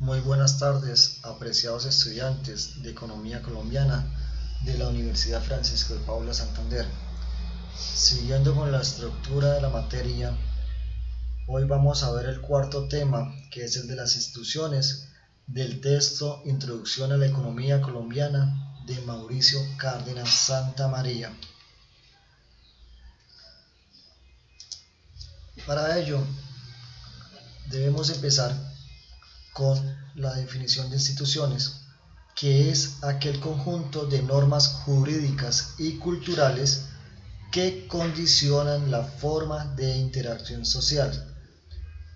Muy buenas tardes, apreciados estudiantes de Economía Colombiana de la Universidad Francisco de Paula Santander. Siguiendo con la estructura de la materia, hoy vamos a ver el cuarto tema, que es el de las instituciones, del texto Introducción a la Economía Colombiana de Mauricio Cárdenas Santamaría. Para ello, debemos empezar con la definición de instituciones, que es aquel conjunto de normas jurídicas y culturales que condicionan la forma de interacción social.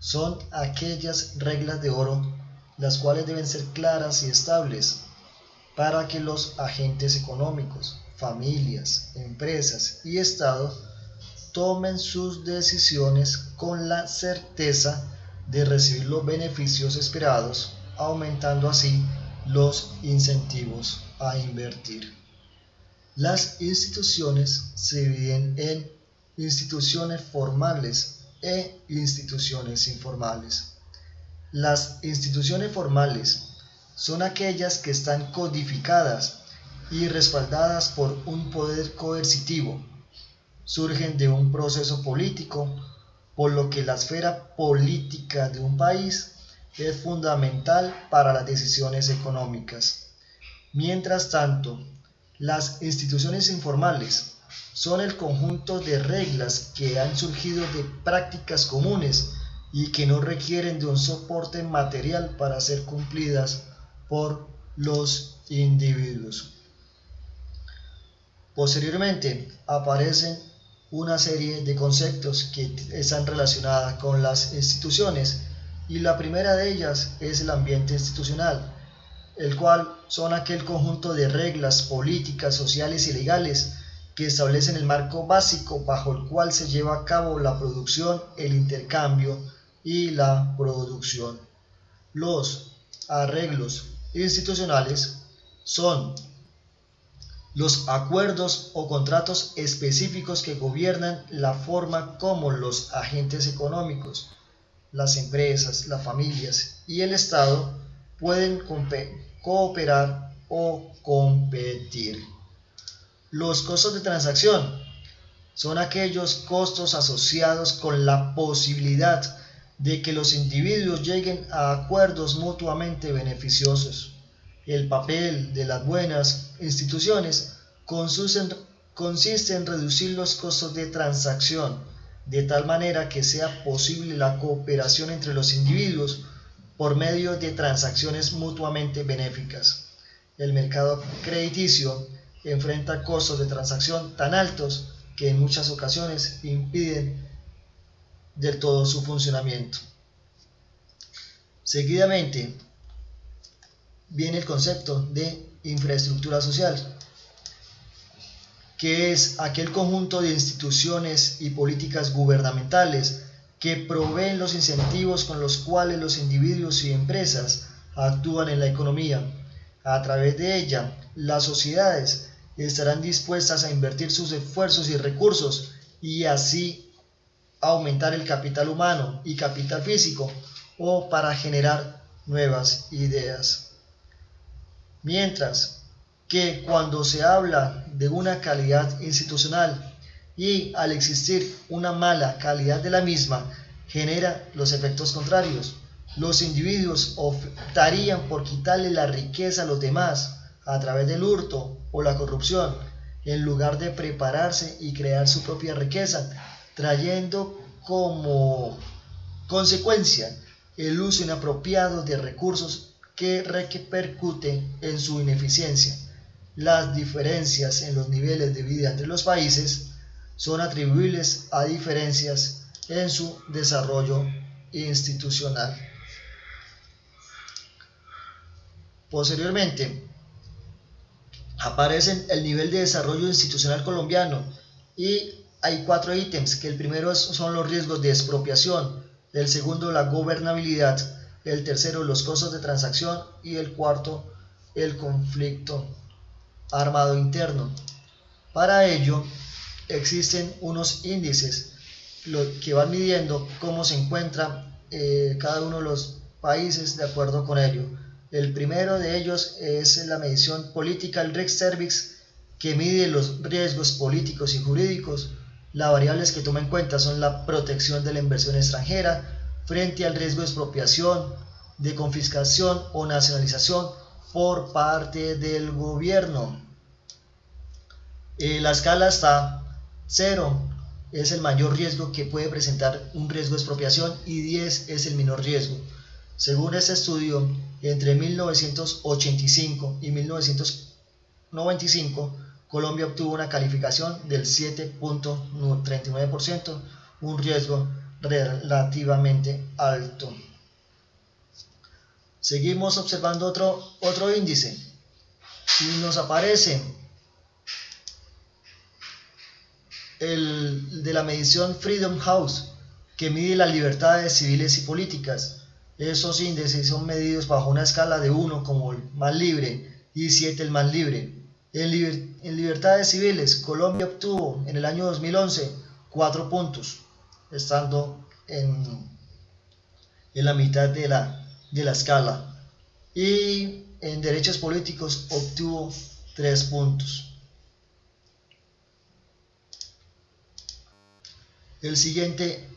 Son aquellas reglas de oro las cuales deben ser claras y estables para que los agentes económicos, familias, empresas y Estado tomen sus decisiones con la certeza de recibir los beneficios esperados, aumentando así los incentivos a invertir. Las instituciones se dividen en instituciones formales e instituciones informales. Las instituciones formales son aquellas que están codificadas y respaldadas por un poder coercitivo. Surgen de un proceso político, por lo que la esfera política de un país es fundamental para las decisiones económicas. Mientras tanto, las instituciones informales son el conjunto de reglas que han surgido de prácticas comunes y que no requieren de un soporte material para ser cumplidas por los individuos. Posteriormente aparecen una serie de conceptos que están relacionados con las instituciones, y la primera de ellas es el ambiente institucional, el cual son aquel conjunto de reglas políticas, sociales y legales que establecen el marco básico bajo el cual se lleva a cabo la producción, el intercambio y la producción. Los arreglos institucionales son los acuerdos o contratos específicos que gobiernan la forma como los agentes económicos, las empresas, las familias y el Estado pueden cooperar o competir. Los costos de transacción son aquellos costos asociados con la posibilidad de que los individuos lleguen a acuerdos mutuamente beneficiosos. El papel de las buenas instituciones consiste en reducir los costos de transacción de tal manera que sea posible la cooperación entre los individuos por medio de transacciones mutuamente benéficas. El mercado crediticio enfrenta costos de transacción tan altos que en muchas ocasiones impiden del todo su funcionamiento. Seguidamente viene el concepto de infraestructura social, que es aquel conjunto de instituciones y políticas gubernamentales que proveen los incentivos con los cuales los individuos y empresas actúan en la economía. A través de ella, las sociedades estarán dispuestas a invertir sus esfuerzos y recursos y así aumentar el capital humano y capital físico, o para generar nuevas ideas. Mientras que cuando se habla de una calidad institucional y al existir una mala calidad de la misma, genera los efectos contrarios. Los individuos optarían por quitarle la riqueza a los demás a través del hurto o la corrupción, en lugar de prepararse y crear su propia riqueza, trayendo como consecuencia el uso inapropiado de recursos que repercute en su ineficiencia. Las diferencias en los niveles de vida entre los países son atribuibles a diferencias en su desarrollo institucional. Posteriormente, aparecen el nivel de desarrollo institucional colombiano y hay 4 ítems, que el primero son los riesgos de expropiación, el segundo la gobernabilidad, el tercero los costos de transacción y el cuarto el conflicto armado interno. Para ello existen unos índices que van midiendo cómo se encuentra cada uno de los países de acuerdo con ello. El primero de ellos es la medición Political Risk Service, que mide los riesgos políticos y jurídicos. Las variables que toma en cuenta son la protección de la inversión extranjera frente al riesgo de expropiación, de confiscación o nacionalización por parte del gobierno. La escala está 0, es el mayor riesgo que puede presentar un riesgo de expropiación, y 10 es el menor riesgo. Según este estudio, entre 1985 y 1995, Colombia obtuvo una calificación del 7.39%, un riesgo relativamente alto. Seguimos observando otro índice y nos aparece el de la medición Freedom House, que mide las libertades civiles y políticas. Esos índices son medidos bajo una escala de 1 como el más libre y 7 el más libre. En libertades civiles, Colombia obtuvo en el año 2011 4 puntos, estando en la mitad de la escala, y en derechos políticos obtuvo 3 puntos. El siguiente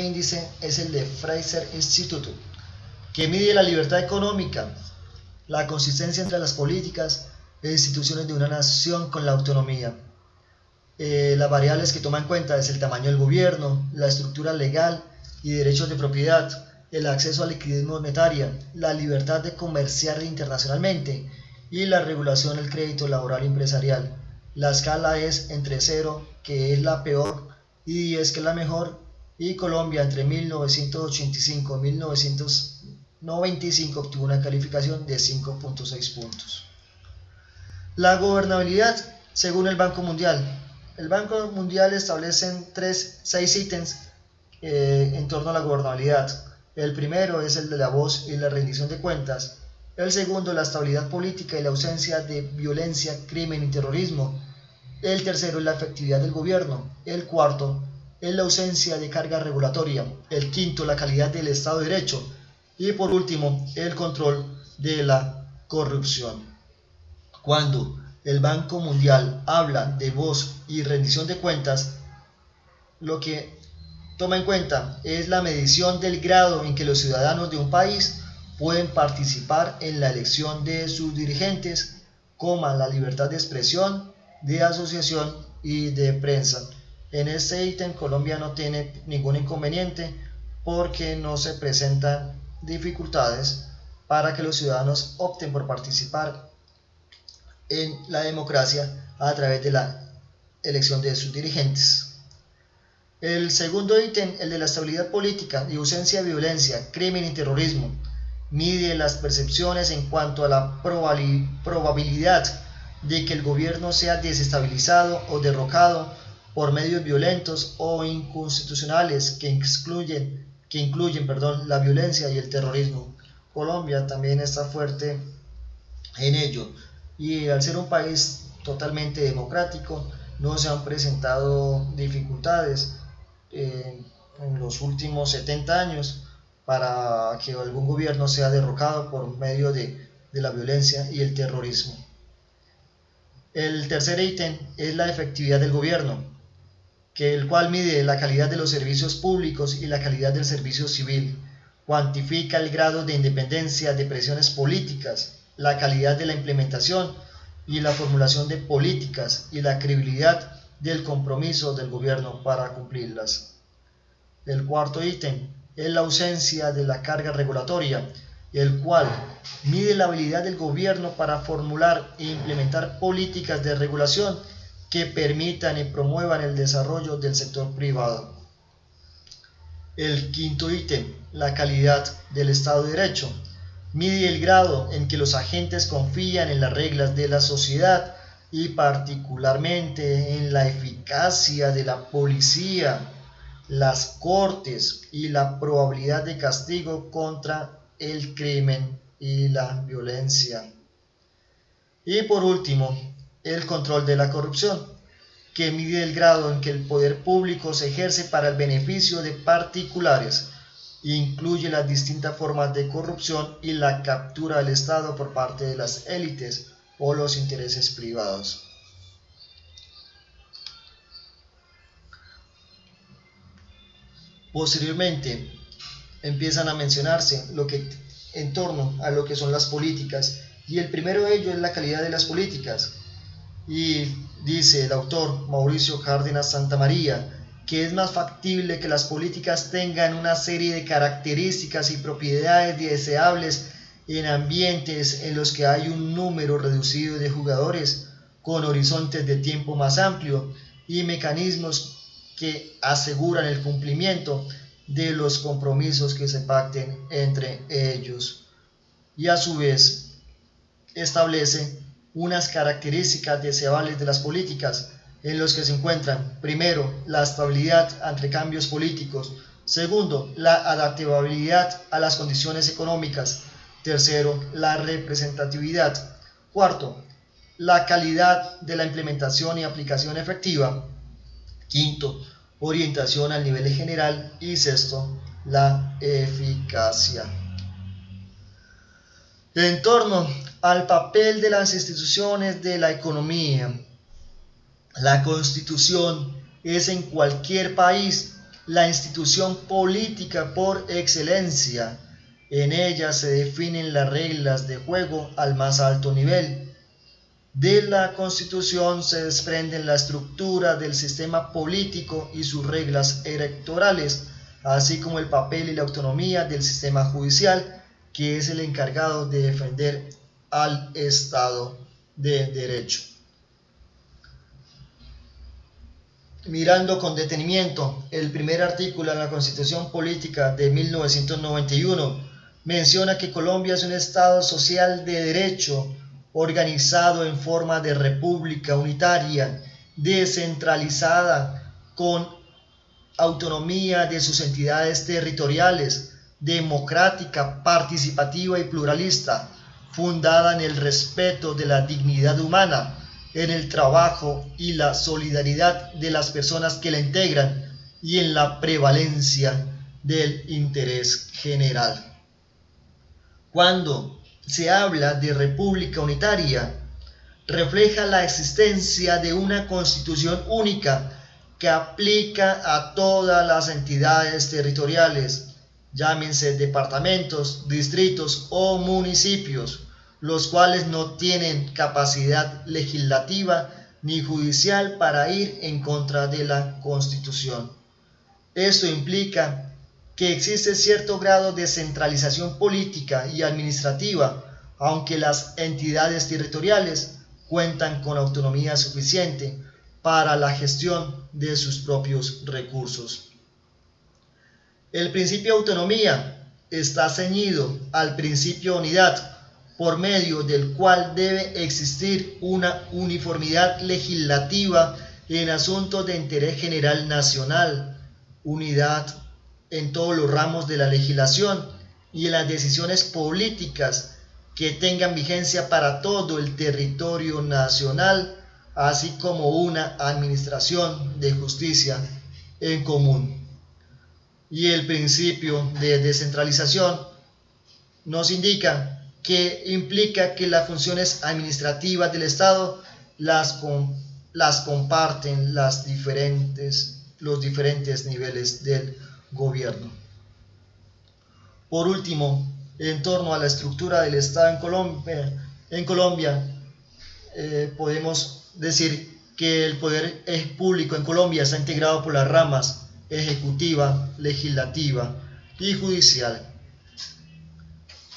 índice es el de Fraser Institute, que mide la libertad económica, la consistencia entre las políticas e instituciones de una nación con la autonomía. Las variables que toma en cuenta es el tamaño del gobierno, la estructura legal y derechos de propiedad, el acceso a liquidez monetaria, la libertad de comerciar internacionalmente y la regulación del crédito laboral y empresarial. La escala es entre 0, que es la peor, y 10, que es la mejor, y Colombia entre 1985 y 1995 obtuvo una calificación de 5.6 puntos. La gobernabilidad, según el Banco Mundial. El Banco Mundial establece 6 ítems en torno a la gobernabilidad. El primero es el de la voz y la rendición de cuentas. El segundo, la estabilidad política y la ausencia de violencia, crimen y terrorismo. El tercero es la efectividad del gobierno. El cuarto es la ausencia de carga regulatoria. El quinto, la calidad del Estado de Derecho. Y por último, el control de la corrupción. Cuando el Banco Mundial habla de voz y rendición de cuentas, lo que toma en cuenta es la medición del grado en que los ciudadanos de un país pueden participar en la elección de sus dirigentes, la libertad de expresión, de asociación y de prensa. En este ítem Colombia no tiene ningún inconveniente porque no se presentan dificultades para que los ciudadanos opten por participar en la democracia a través de la elección de sus dirigentes. El segundo ítem, el de la estabilidad política y ausencia de violencia, crimen y terrorismo, mide las percepciones en cuanto a la probabilidad de que el gobierno sea desestabilizado o derrocado por medios violentos o inconstitucionales que incluyen la violencia y el terrorismo. Colombia también está fuerte en ello, y al ser un país totalmente democrático no se han presentado dificultades en los últimos 70 años para que algún gobierno sea derrocado por medio de la violencia y el terrorismo. El tercer ítem es la efectividad del gobierno, el cual mide la calidad de los servicios públicos y la calidad del servicio civil, cuantifica el grado de independencia de presiones políticas, la calidad de la implementación y la formulación de políticas y la credibilidad del compromiso del gobierno para cumplirlas. El cuarto ítem es la ausencia de la carga regulatoria, el cual mide la habilidad del gobierno para formular e implementar políticas de regulación que permitan y promuevan el desarrollo del sector privado. El quinto ítem, la calidad del Estado de Derecho, mide el grado en que los agentes confían en las reglas de la sociedad y particularmente en la eficacia de la policía, las cortes y la probabilidad de castigo contra el crimen y la violencia. Y por último, el control de la corrupción, que mide el grado en que el poder público se ejerce para el beneficio de particulares, Incluye las distintas formas de corrupción y la captura del Estado por parte de las élites o los intereses privados. Posteriormente empiezan a mencionarse en torno a lo que son las políticas, y el primero de ellos es la calidad de las políticas. Y dice el autor Mauricio Cárdenas Santamaría que es más factible que las políticas tengan una serie de características y propiedades deseables en ambientes en los que hay un número reducido de jugadores, con horizontes de tiempo más amplio y mecanismos que aseguran el cumplimiento de los compromisos que se pacten entre ellos. Y a su vez establece unas características deseables de las políticas, en los que se encuentran: primero, la estabilidad ante cambios políticos; segundo, la adaptabilidad a las condiciones económicas; tercero, la representatividad; cuarto, la calidad de la implementación y aplicación efectiva; quinto, orientación al nivel general; y sexto, la eficacia. En torno al papel de las instituciones de la economía, la Constitución es en cualquier país la institución política por excelencia. En ella se definen las reglas de juego al más alto nivel. De la Constitución se desprenden la estructura del sistema político y sus reglas electorales, así como el papel y la autonomía del sistema judicial, que es el encargado de defender al Estado de Derecho. Mirando con detenimiento el primer artículo de la Constitución Política de 1991, menciona que Colombia es un Estado social de derecho, organizado en forma de república unitaria, descentralizada, con autonomía de sus entidades territoriales, democrática, participativa y pluralista, fundada en el respeto de la dignidad humana, en el trabajo y la solidaridad de las personas que la integran y en la prevalencia del interés general. Cuando se habla de república unitaria, refleja la existencia de una constitución única que aplica a todas las entidades territoriales, llámense departamentos, distritos o municipios, los cuales no tienen capacidad legislativa ni judicial para ir en contra de la Constitución. Esto implica que existe cierto grado de centralización política y administrativa, aunque las entidades territoriales cuentan con autonomía suficiente para la gestión de sus propios recursos. El principio de autonomía está ceñido al principio de unidad, por medio del cual debe existir una uniformidad legislativa en asuntos de interés general nacional, unidad en todos los ramos de la legislación y en las decisiones políticas que tengan vigencia para todo el territorio nacional, así como una administración de justicia en común. Y el principio de descentralización nos indica que implica que las funciones administrativas del Estado las comparten los diferentes niveles del gobierno. Por último, en torno a la estructura del Estado en Colombia, podemos decir que el poder público en Colombia está integrado por las ramas ejecutiva, legislativa y judicial.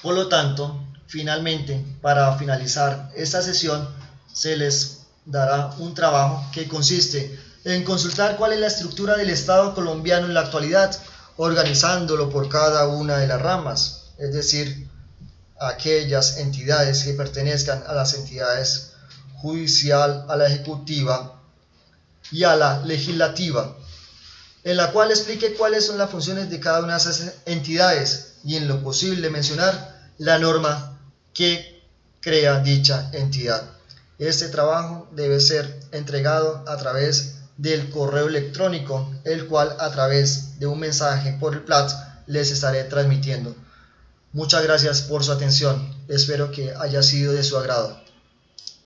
Por lo tanto, finalmente, para finalizar esta sesión, se les dará un trabajo que consiste en consultar cuál es la estructura del Estado colombiano en la actualidad, organizándolo por cada una de las ramas, es decir, aquellas entidades que pertenezcan a las entidades judicial, a la ejecutiva y a la legislativa, en la cual explique cuáles son las funciones de cada una de esas entidades y, en lo posible, mencionar la norma que crea dicha entidad. Este trabajo debe ser entregado a través del correo electrónico, el cual, a través de un mensaje por el PLAT, les estaré transmitiendo. Muchas gracias por su atención, espero que haya sido de su agrado.